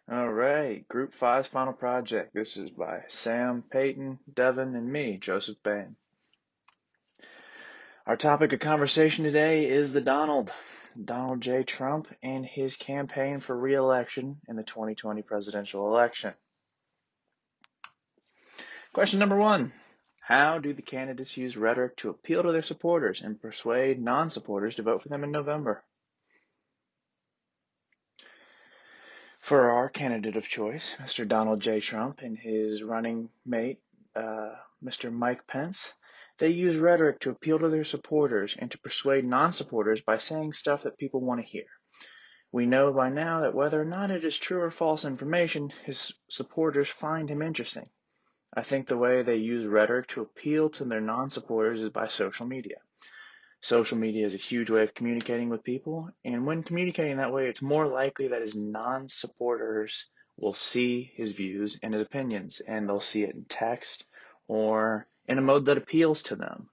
All right, Group 5's final project. This is by Sam, Payton, Devyn, and me, Joseph Boehm. Our topic of conversation today is Donald J. Trump, and his campaign for re-election in the 2020 presidential election. Question number 1. How do the candidates use rhetoric to appeal to their supporters and persuade non-supporters to vote for them in November? For our candidate of choice, Mr. Donald J. Trump, and his running mate, Mr. Mike Pence, they use rhetoric to appeal to their supporters and to persuade non-supporters by saying stuff that people want to hear. We know by now that whether or not it is true or false information, his supporters find him interesting. I think the way they use rhetoric to appeal to their non-supporters is by social media. Social media is a huge way of communicating with people, and when communicating that way, it's more likely that his non-supporters will see his views and his opinions, and they'll see it in text or in a mode that appeals to them.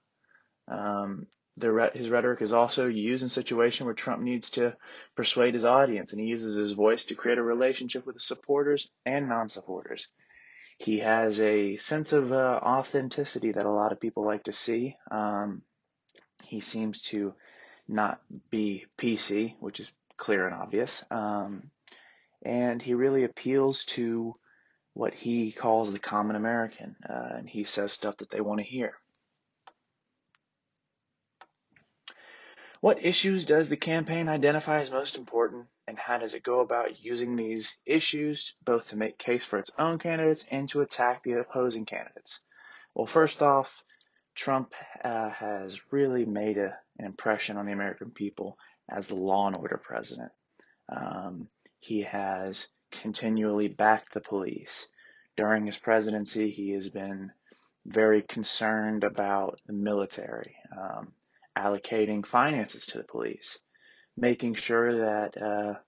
His rhetoric is also used in situations where Trump needs to persuade his audience, and he uses his voice to create a relationship with his supporters and non-supporters. He has a sense of authenticity that a lot of people like to see. He seems to not be PC, which is clear and obvious. And he really appeals to what he calls the common American, and he says stuff that they want to hear. What issues does the campaign identify as most important, and how does it go about using these issues both to make case for its own candidates and to attack the opposing candidates? Well, first off, Trump has really made an impression on the American people as the law and order president. He has continually backed the police. During his presidency, he has been very concerned about the military, allocating finances to the police, making sure that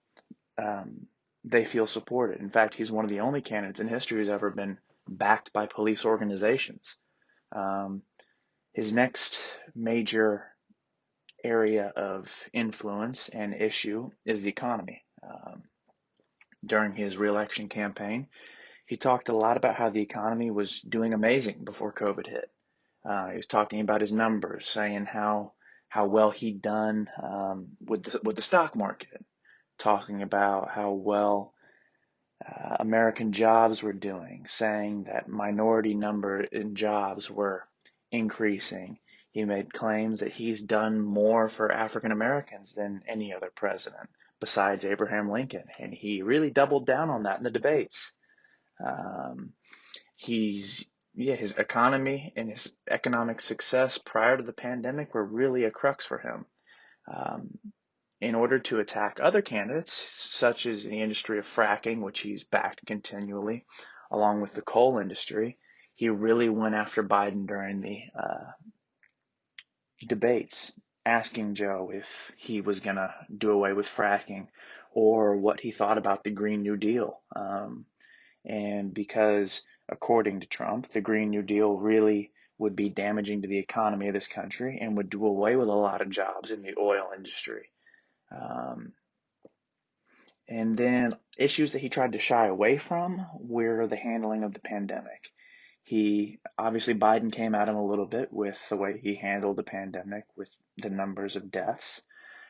they feel supported. In fact, he's one of the only candidates in history who's ever been backed by police organizations. His next major area of influence and issue is the economy. During his reelection campaign, he talked a lot about how the economy was doing amazing before COVID hit. He was talking about his numbers, saying how well he'd done with the stock market, talking about how well American jobs were doing, saying that minority number in jobs were increasing. He made claims that he's done more for African Americans than any other president besides Abraham Lincoln, and he really doubled down on that in the debates. Um, his economy and his economic success prior to the pandemic were really a crux for him. Um, in order to attack other candidates, such as the industry of fracking, which he's backed continually, along with the coal industry, he really went after Biden during the debates, asking Joe if he was going to do away with fracking or what he thought about the Green New Deal. And because, according to Trump, the Green New Deal really would be damaging to the economy of this country and would do away with a lot of jobs in the oil industry. Um, and then issues that he tried to shy away from were the handling of the pandemic. Obviously, Biden came at him a little bit with the way he handled the pandemic with the numbers of deaths.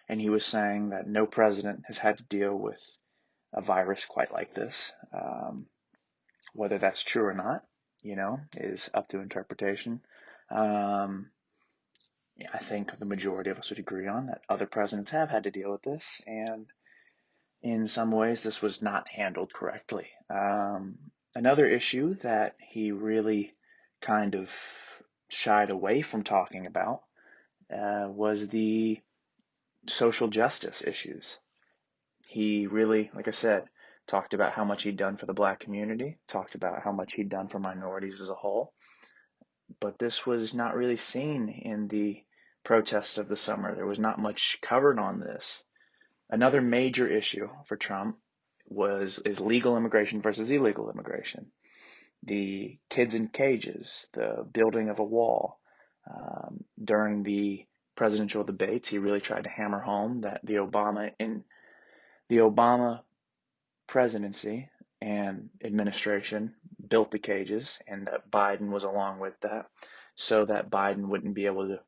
And he was saying that no president has had to deal with a virus quite like this. Whether that's true or not, is up to interpretation. Um, I think the majority of us would agree on that other presidents have had to deal with this, and in some ways, this was not handled correctly. Another issue that he really kind of shied away from talking about was the social justice issues. He really, like I said, talked about how much he'd done for the black community, talked about how much he'd done for minorities as a whole, but this was not really seen in the protests of the summer. There was not much covered on this. Another major issue for Trump is legal immigration versus illegal immigration. The kids in cages, the building of a wall. During the presidential debates, he really tried to hammer home that the Obama presidency and administration built the cages, and that Biden was along with that, so that Biden wouldn't be able to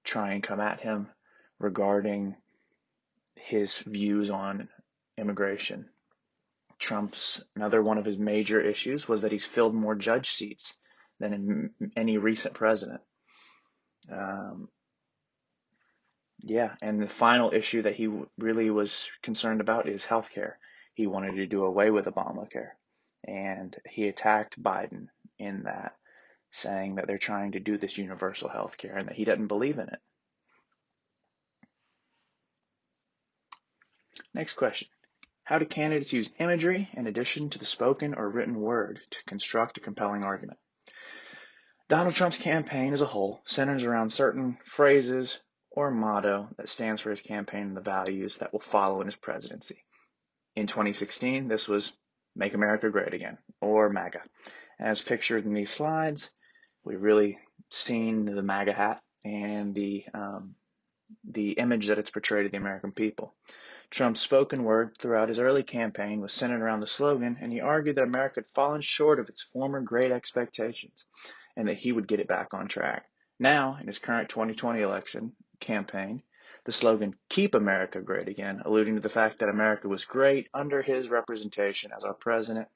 try and come at him regarding his views on immigration. Another one of his major issues was that he's filled more judge seats than any recent president. And the final issue that he really was concerned about is healthcare. He wanted to do away with Obamacare, and he attacked Biden in that, saying that they're trying to do this universal healthcare and that he doesn't believe in it. Next question. How do candidates use imagery in addition to the spoken or written word to construct a compelling argument? Donald Trump's campaign as a whole centers around certain phrases or motto that stands for his campaign and the values that will follow in his presidency. In 2016, this was Make America Great Again, or MAGA. As pictured in these slides, we've really seen the MAGA hat and the image that it's portrayed of the American people. Trump's spoken word throughout his early campaign was centered around the slogan, and he argued that America had fallen short of its former great expectations and that he would get it back on track. Now, in his current 2020 election campaign, the slogan, Keep America Great Again, alluding to the fact that America was great under his representation as our president,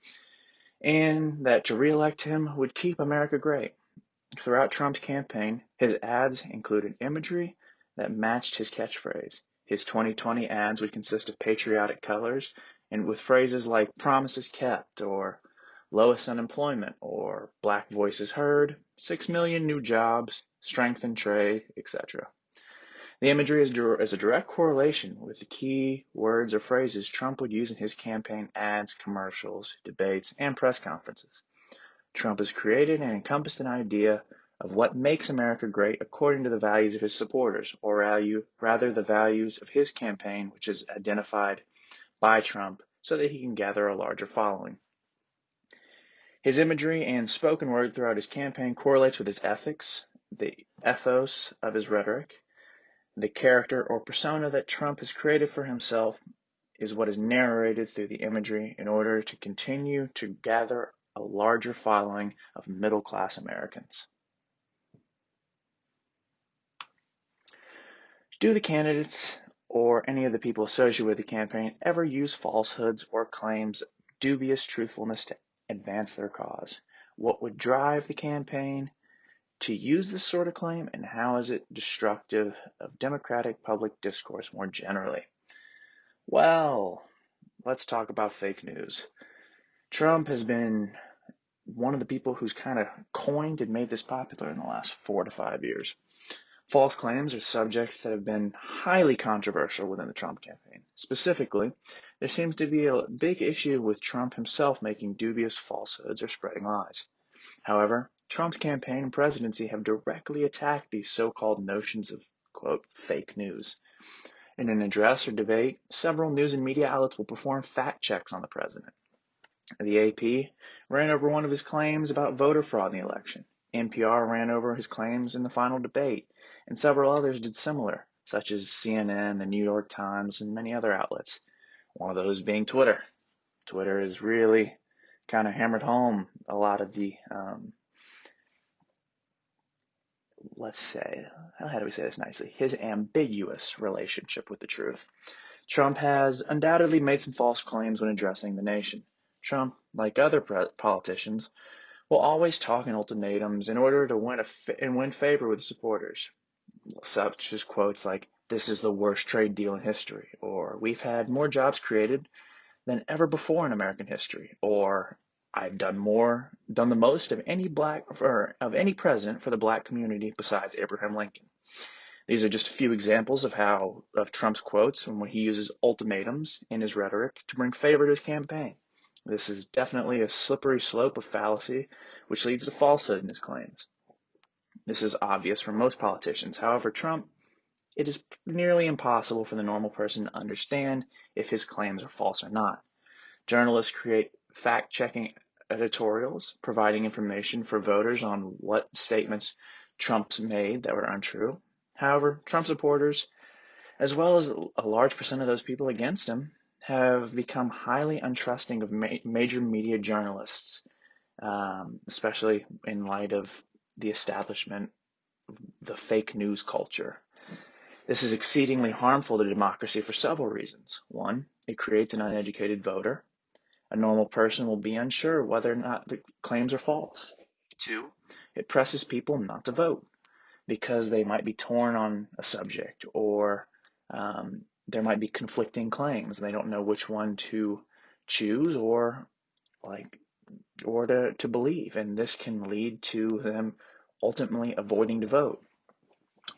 and that to re-elect him would keep America great. Throughout Trump's campaign, his ads included imagery that matched his catchphrase. His 2020 ads would consist of patriotic colors and with phrases like promises kept, or lowest unemployment, or black voices heard, 6 million new jobs, strengthened trade, etc. The imagery is a direct correlation with the key words or phrases Trump would use in his campaign ads, commercials, debates, and press conferences. Trump has created and encompassed an idea of what makes America great according to the values of his supporters, or rather the values of his campaign, which is identified by Trump so that he can gather a larger following. His imagery and spoken word throughout his campaign correlates with his ethics, the ethos of his rhetoric. The character or persona that Trump has created for himself is what is narrated through the imagery in order to continue to gather a larger following of middle-class Americans. Do the candidates or any of the people associated with the campaign ever use falsehoods or claims of dubious truthfulness to advance their cause? What would drive the campaign to use this sort of claim, and how is it destructive of democratic public discourse more generally? Well, let's talk about fake news. Trump has been one of the people who's kind of coined and made this popular in the last 4 to 5 years. False claims are subjects that have been highly controversial within the Trump campaign. Specifically, there seems to be a big issue with Trump himself making dubious falsehoods or spreading lies. However, Trump's campaign and presidency have directly attacked these so-called notions of, quote, fake news. In an address or debate, several news and media outlets will perform fact checks on the president. The AP ran over one of his claims about voter fraud in the election. NPR ran over his claims in the final debate, and several others did similar, such as CNN, the New York Times, and many other outlets. One of those being Twitter. Twitter has really kind of hammered home a lot of the, let's say, how do we say this nicely, his ambiguous relationship with the truth. Trump has undoubtedly made some false claims when addressing the nation. Trump, like other politicians, will always talk in ultimatums in order to win favor with supporters, such as quotes like, "This is the worst trade deal in history," or "We've had more jobs created than ever before in American history," or "I've done the most of any president for the black community besides Abraham Lincoln." These are just a few examples of Trump's quotes and when he uses ultimatums in his rhetoric to bring favor to his campaign. This is definitely a slippery slope of fallacy, which leads to falsehood in his claims. This is obvious for most politicians. However, Trump, it is nearly impossible for the normal person to understand if his claims are false or not. Journalists create fact-checking editorials, providing information for voters on what statements Trump's made that were untrue. However, Trump supporters, as well as a large percent of those people against him, have become highly untrusting of major media journalists, especially in light of the establishment of the fake news culture. This is exceedingly harmful to democracy for several reasons. One, it creates an uneducated voter. A normal person will be unsure whether or not the claims are false. Two, it presses people not to vote because they might be torn on a subject, or there might be conflicting claims and they don't know which one to choose like to believe, and this can lead to them ultimately avoiding to vote.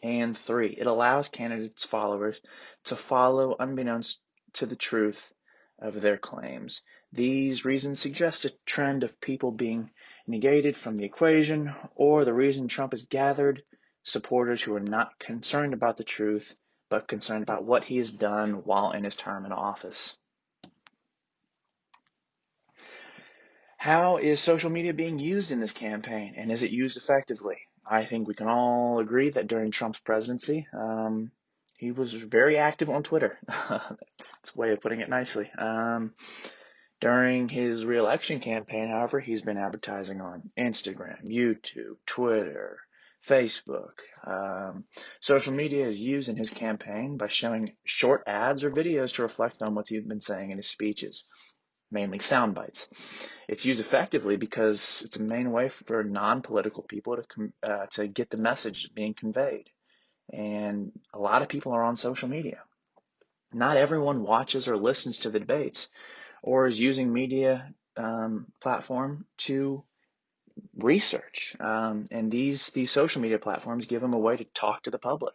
And three, it allows candidates' followers to follow unbeknownst to the truth of their claims. These reasons suggest a trend of people being negated from the equation, or the reason Trump has gathered supporters who are not concerned about the truth, but concerned about what he has done while in his term in office. How is social media being used in this campaign, and is it used effectively? I think we can all agree that during Trump's presidency, he was very active on Twitter. That's a way of putting it nicely. During his re-election campaign, however, he's been advertising on Instagram, YouTube, Twitter, Facebook. Social media is used in his campaign by showing short ads or videos to reflect on what he's been saying in his speeches, mainly sound bites. It's used effectively because it's a main way for non-political people to get the message being conveyed. And a lot of people are on social media. Not everyone watches or listens to the debates or is using media platform to research. And these social media platforms give them a way to talk to the public.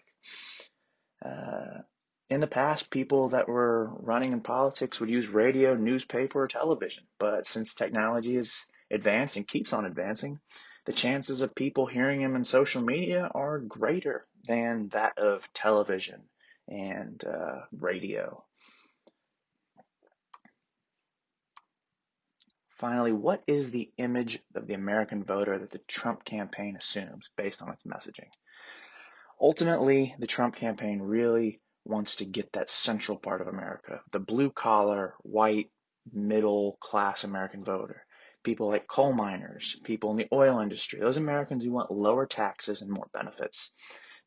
In the past, people that were running in politics would use radio, newspaper, or television. But since technology has advanced and keeps on advancing, the chances of people hearing him in social media are greater than that of television and radio. Finally, what is the image of the American voter that the Trump campaign assumes based on its messaging? Ultimately, the Trump campaign really wants to get that central part of America, the blue-collar, white, middle-class American voter. People like coal miners, people in the oil industry, those Americans who want lower taxes and more benefits.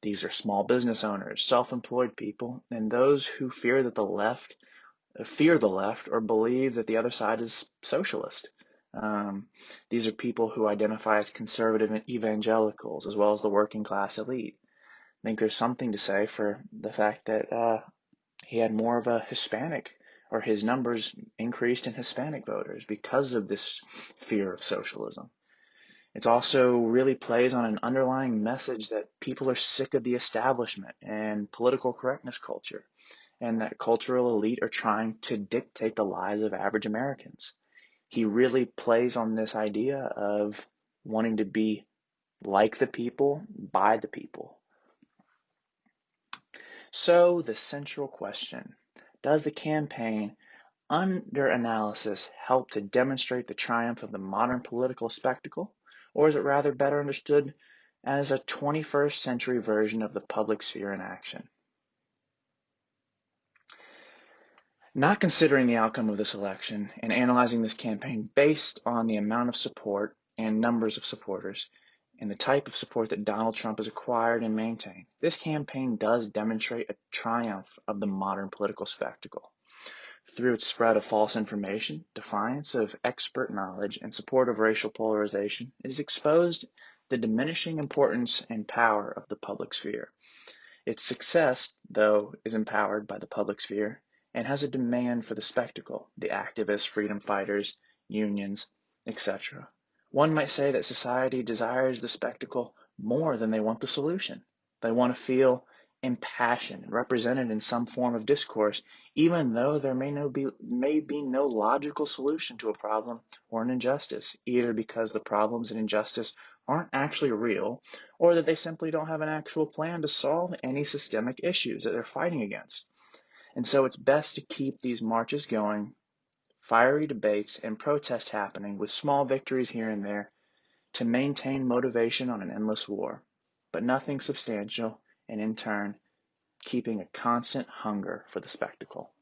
These are small business owners, self-employed people, and those who fear the left or believe that the other side is socialist. These are people who identify as conservative and evangelicals, as well as the working class elite. I think there's something to say for the fact that he had more of a Hispanic, or his numbers increased in Hispanic voters because of this fear of socialism. It also really plays on an underlying message that people are sick of the establishment and political correctness culture, and that cultural elite are trying to dictate the lives of average Americans. He really plays on this idea of wanting to be like the people, by the people. So the central question, does the campaign under analysis help to demonstrate the triumph of the modern political spectacle, or is it rather better understood as a 21st century version of the public sphere in action? Not considering the outcome of this election and analyzing this campaign based on the amount of support and numbers of supporters and the type of support that Donald Trump has acquired and maintained, this campaign does demonstrate a triumph of the modern political spectacle. Through its spread of false information, defiance of expert knowledge, and support of racial polarization, it has exposed the diminishing importance and power of the public sphere. Its success, though, is empowered by the public sphere and has a demand for the spectacle, the activists, freedom fighters, unions, etc. One might say that society desires the spectacle more than they want the solution. They want to feel impassioned and represented in some form of discourse, even though there may be no logical solution to a problem or an injustice, either because the problems and injustice aren't actually real, or that they simply don't have an actual plan to solve any systemic issues that they're fighting against. And so it's best to keep these marches going, fiery debates and protests happening with small victories here and there to maintain motivation on an endless war, but nothing substantial, and in turn, keeping a constant hunger for the spectacle.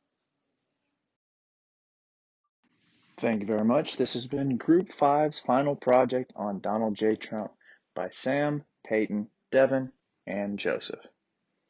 Thank you very much. This has been Group Five's final project on Donald J. Trump by Sam, Payton, Devyn, and Joseph.